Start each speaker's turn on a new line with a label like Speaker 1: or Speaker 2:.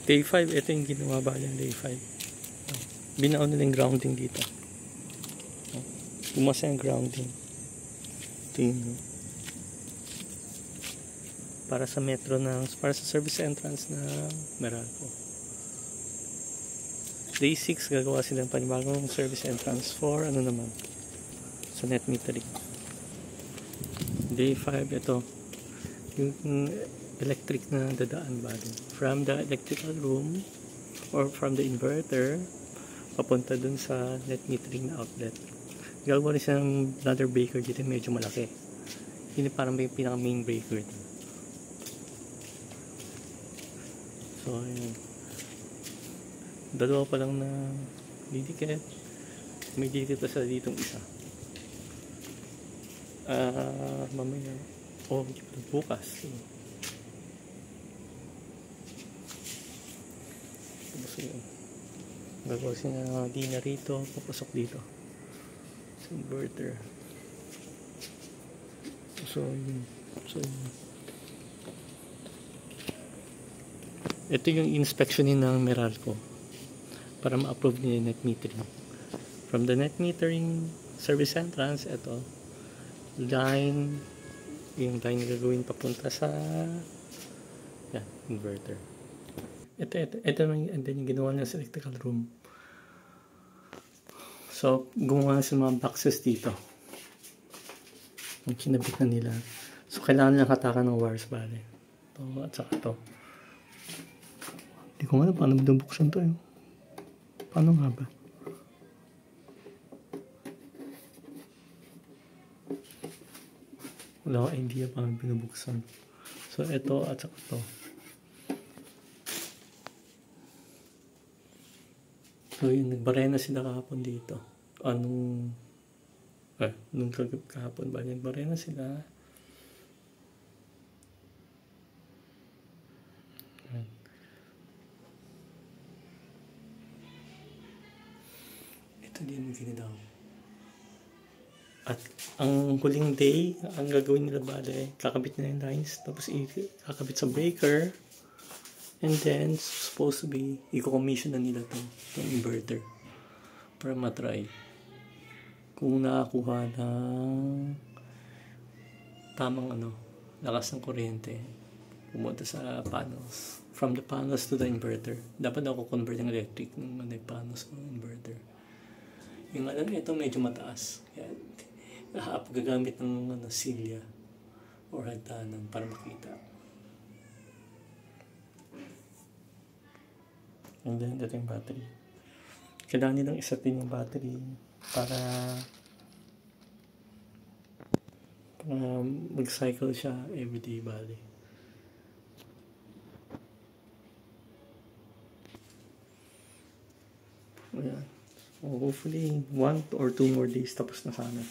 Speaker 1: Day 5, ito yung ginawa ba yung day 5. Binaon nila yung grounding dito. Bumasa yung grounding. Ito yun. Para sa metro para sa service entrance na Meralco. Day 6, gagawa silang panibagong service entrance for ano naman, sa net metering. Day 5, ito yung electric na dadaan ba from the electrical room or from the inverter papunta dun sa net metering na outlet. Gagawa rin silang another breaker dito, medyo malaki. Yun parang may pinaka main breaker dito. So ayun, dalawa pa lang na didikit. May didikit pa sa ditong isa. Mamaya bukas. Tapos yun, gagawa siya di na rito, papasok dito sa inverter. So yun. Ito yung inspectionin ng Meralco para ma-approve niya yung net metering. From the net metering service entrance, ito line, yung line na gagawin papunta sa inverter. Ito yung ginawa niya sa electrical room. So gumawa sa mga boxes dito, yung kinabit na nila. So kailangan nilang hatakan ng wires bale. Ito at saka ito. Hindi ko alam paano binubuksan to. Paano nga ba? Wala akong idea paano binubuksan. So ito at saka ito. So yun, nagbarena sila kahapon dito. Nung kahapon ba, nagbarena sila. Ito din yung ginidaw. At ang huling day, ang gagawin nila bale, kakabit nila yung lines, tapos kakabit sa breaker, and then supposed to be i-commission na nila itong inverter para matry kung nakakuha ng tamang lakas ng kuryente pumunta sa panels, from the panels to the inverter. Dapat ako convert yung electric ng panels ng inverter. Yung ito medyo mataas, kaya gagamit ng silya or hagdanan para makita. And then ito yung battery. Kailangan nilang isatin yung battery para mag-cycle siya everyday bali. Ayan. So hopefully 1 or 2 more days tapos na sana.